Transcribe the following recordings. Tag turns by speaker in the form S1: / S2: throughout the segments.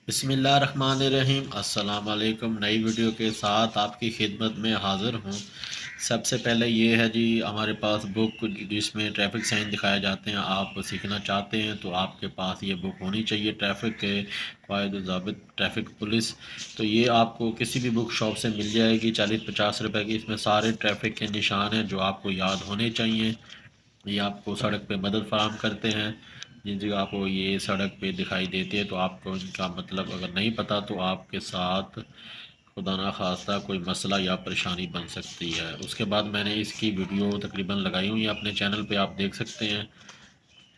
S1: بسم اللہ الرحمن الرحیم۔ السلام علیکم۔ نئی ویڈیو کے ساتھ آپ کی خدمت میں حاضر ہوں۔ سب سے پہلے یہ ہے جی ہمارے پاس بک جس میں ٹریفک سائن دکھائے جاتے ہیں۔ آپ سیکھنا چاہتے ہیں تو آپ کے پاس یہ بک ہونی چاہیے، ٹریفک کے قواعد و ضابط ٹریفک پولیس۔ تو یہ آپ کو کسی بھی بک شاپ سے مل جائے گی، 40-50 روپے کی۔ اس میں سارے ٹریفک کے نشان ہیں جو آپ کو یاد ہونے چاہیے۔ یہ آپ کو سڑک پہ مدد فراہم کرتے ہیں۔ جن جگہ آپ کو یہ سڑک پہ دکھائی دیتی ہے تو آپ کو ان کا مطلب اگر نہیں پتہ تو آپ کے ساتھ خدا نخواستہ کوئی مسئلہ یا پریشانی بن سکتی ہے۔ اس کے بعد میں نے اس کی ویڈیو تقریباً لگائی ہوئی ہے اپنے چینل پہ، آپ دیکھ سکتے ہیں۔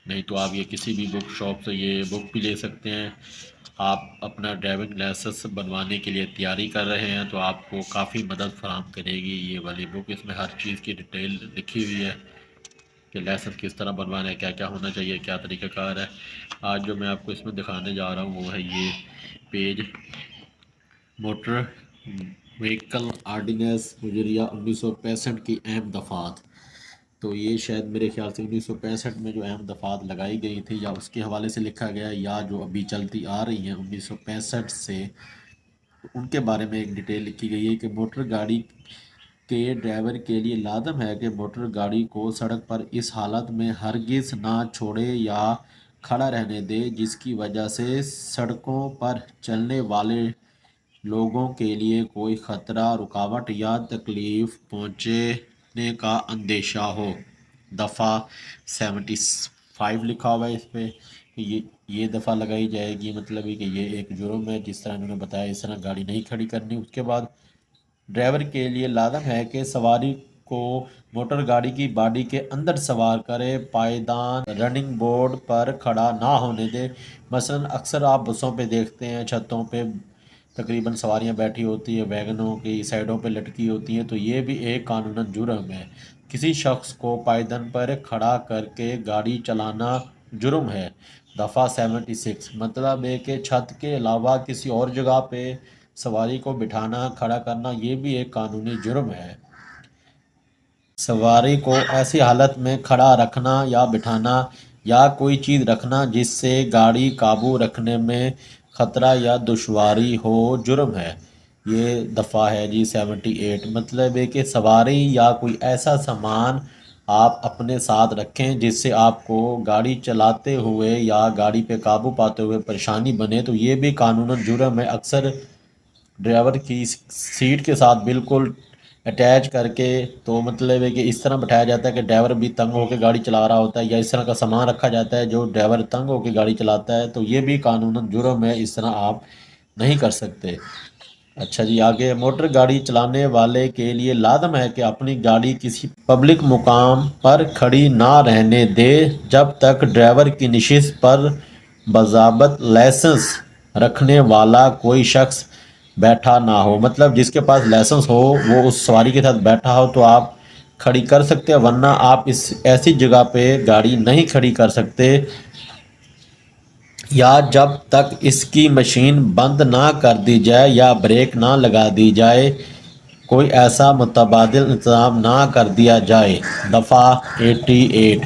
S1: نہیں تو آپ یہ کسی بھی بک شاپ سے یہ بک بھی لے سکتے ہیں۔ آپ اپنا ڈرائیونگ لائسنس بنوانے کے لیے تیاری کر رہے ہیں تو آپ کو کافی مدد فراہم کرے گی یہ والی بک۔ اس میں ہر چیز کی ڈیٹیل لکھی ہوئی ہے کہ لائسنس کس طرح بنوانا ہے، کیا کیا ہونا چاہیے، کیا طریقہ کار ہے۔ آج جو میں آپ کو اس میں دکھانے جا رہا ہوں وہ ہے یہ پیج موٹر وہیکل آرڈیننس مجریہ 1965 کی اہم دفعات۔ تو یہ شاید میرے خیال سے 1965 میں جو اہم دفعات لگائی گئی تھی یا اس کے حوالے سے لکھا گیا ہے، یا جو ابھی چلتی آ رہی ہیں 1965 سے، ان کے بارے میں ایک ڈیٹیل لکھی گئی ہے کہ موٹر گاڑی کے ڈرائیور کے لیے لازم ہے کہ موٹر گاڑی کو سڑک پر اس حالت میں ہرگز نہ چھوڑے یا کھڑا رہنے دے جس کی وجہ سے سڑکوں پر چلنے والے لوگوں کے لیے کوئی خطرہ، رکاوٹ یا تکلیف پہنچنے کا اندیشہ ہو۔ دفعہ 75 لکھا ہوا ہے اس پہ کہ یہ دفعہ لگائی جائے گی، مطلب ہے کہ یہ ایک جرم ہے، جس طرح انہوں نے بتایا اس طرح گاڑی نہیں کھڑی کرنی۔ اس کے بعد ڈرائیور کے لیے لازم ہے کہ سواری کو موٹر گاڑی کی باڈی کے اندر سوار کرے، پائیدان رننگ بورڈ پر کھڑا نہ ہونے دے۔ مثلا اکثر آپ بسوں پہ دیکھتے ہیں چھتوں پہ تقریباً سواریاں بیٹھی ہوتی ہیں، ویگنوں کی سائڈوں پہ لٹکی ہوتی ہیں، تو یہ بھی ایک قانوناً جرم ہے۔ کسی شخص کو پائیدان پر کھڑا کر کے گاڑی چلانا جرم ہے۔ دفعہ 76 مطلب ہے کہ چھت کے علاوہ کسی اور جگہ پہ سواری کو بٹھانا، کھڑا کرنا، یہ بھی ایک قانونی جرم ہے۔ سواری کو ایسی حالت میں کھڑا رکھنا یا بٹھانا یا کوئی چیز رکھنا جس سے گاڑی قابو رکھنے میں خطرہ یا دشواری ہو، جرم ہے۔ یہ دفعہ ہے جی 78، مطلب ہے کہ سواری یا کوئی ایسا سامان آپ اپنے ساتھ رکھیں جس سے آپ کو گاڑی چلاتے ہوئے یا گاڑی پہ قابو پاتے ہوئے پریشانی بنے، تو یہ بھی قانوناً جرم ہے۔ اکثر ڈرائیور کی سیٹ کے ساتھ بالکل اٹیچ کر کے، تو مطلب ہے کہ اس طرح بٹھایا جاتا ہے کہ ڈرائیور بھی تنگ ہو کے گاڑی چلا رہا ہوتا ہے، یا اس طرح کا سامان رکھا جاتا ہے جو ڈرائیور تنگ ہو کے گاڑی چلاتا ہے، تو یہ بھی قانوناً جرم ہے، اس طرح آپ نہیں کر سکتے۔ اچھا جی آگے، موٹر گاڑی چلانے والے کے لیے لازم ہے کہ اپنی گاڑی کسی پبلک مقام پر کھڑی نہ رہنے دے جب تک ڈرائیور کی نشست پر باضابط لائسنس رکھنے والا کوئی شخص بیٹھا نہ ہو۔ مطلب جس کے پاس لائسنس ہو وہ اس سواری کے ساتھ بیٹھا ہو تو آپ کھڑی کر سکتے ہیں، ورنہ آپ ایسی جگہ پہ گاڑی نہیں کھڑی کر سکتے یا جب تک اس کی مشین بند نہ کر دی جائے یا بریک نہ لگا دی جائے، کوئی ایسا متبادل انتظام نہ کر دیا جائے۔ دفعہ 88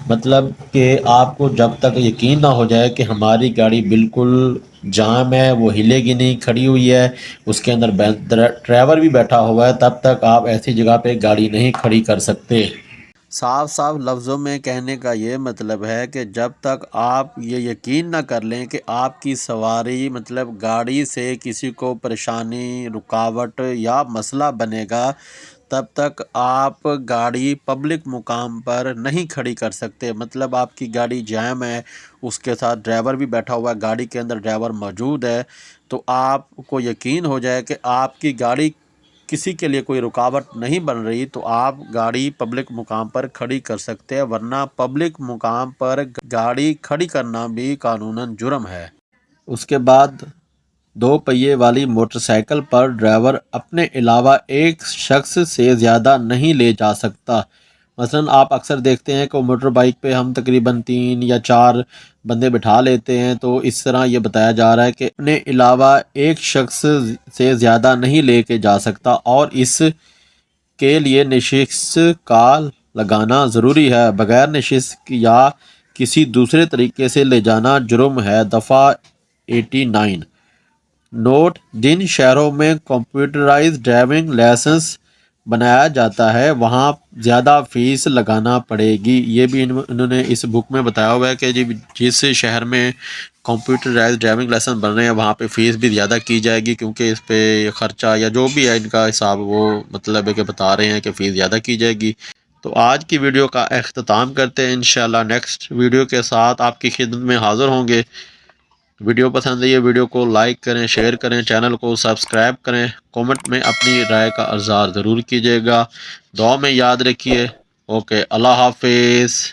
S1: مطلب کہ آپ کو جب تک یقین نہ ہو جائے کہ ہماری گاڑی بالکل جام ہے، وہ ہلے گی نہیں، کھڑی ہوئی ہے، اس کے اندر ڈرائیور بھی بیٹھا ہوا ہے، تب تک آپ ایسی جگہ پہ گاڑی نہیں کھڑی کر سکتے۔ صاف صاف لفظوں میں کہنے کا یہ مطلب ہے کہ جب تک آپ یہ یقین نہ کر لیں کہ آپ کی سواری مطلب گاڑی سے کسی کو پریشانی، رکاوٹ یا مسئلہ بنے گا، تب تک آپ گاڑی پبلک مقام پر نہیں کھڑی کر سکتے۔ مطلب آپ کی گاڑی جام ہے، اس کے ساتھ ڈرائیور بھی بیٹھا ہوا ہے، گاڑی کے اندر ڈرائیور موجود ہے، تو آپ کو یقین ہو جائے کہ آپ کی گاڑی کسی کے لیے کوئی رکاوٹ نہیں بن رہی، تو آپ گاڑی پبلک مقام پر کھڑی کر سکتے ہیں، ورنہ پبلک مقام پر گاڑی کھڑی کرنا بھی قانوناً جرم ہے۔ اس کے بعد 2 پہیے والی موٹر سائیکل پر ڈرائیور اپنے علاوہ ایک شخص سے زیادہ نہیں لے جا سکتا۔ مثلا آپ اکثر دیکھتے ہیں کہ موٹر بائک پہ ہم تقریباً 3 یا 4 بندے بٹھا لیتے ہیں، تو اس طرح یہ بتایا جا رہا ہے کہ اپنے علاوہ ایک شخص سے زیادہ نہیں لے کے جا سکتا، اور اس کے لیے نشست کا لگانا ضروری ہے۔ بغیر نشست یا کسی دوسرے طریقے سے لے جانا جرم ہے۔ دفعہ 89 نوٹ: جن شہروں میں کمپیوٹرائز ڈرائیونگ لائسنس بنایا جاتا ہے وہاں زیادہ فیس لگانا پڑے گی۔ یہ بھی انہوں نے اس بک میں بتایا ہوا ہے کہ جس شہر میں کمپیوٹرائز ڈرائیونگ لائسنس بن رہے ہیں وہاں پہ فیس بھی زیادہ کی جائے گی، کیونکہ اس پہ خرچہ یا جو بھی ہے ان کا حساب وہ مطلب ہے کہ بتا رہے ہیں کہ فیس زیادہ کی جائے گی۔ تو آج کی ویڈیو کا اختتام کرتے ہیں، انشاءاللہ نیکسٹ ویڈیو کے ساتھ آپ کی خدمت میں حاضر ہوں گے۔ ویڈیو پسند ہے یہ ویڈیو کو لائک کریں، شیئر کریں، چینل کو سبسکرائب کریں، کومنٹ میں اپنی رائے کا اظہار ضرور کیجیے گا، دعا میں یاد رکھیے۔ اوکے، اللہ حافظ۔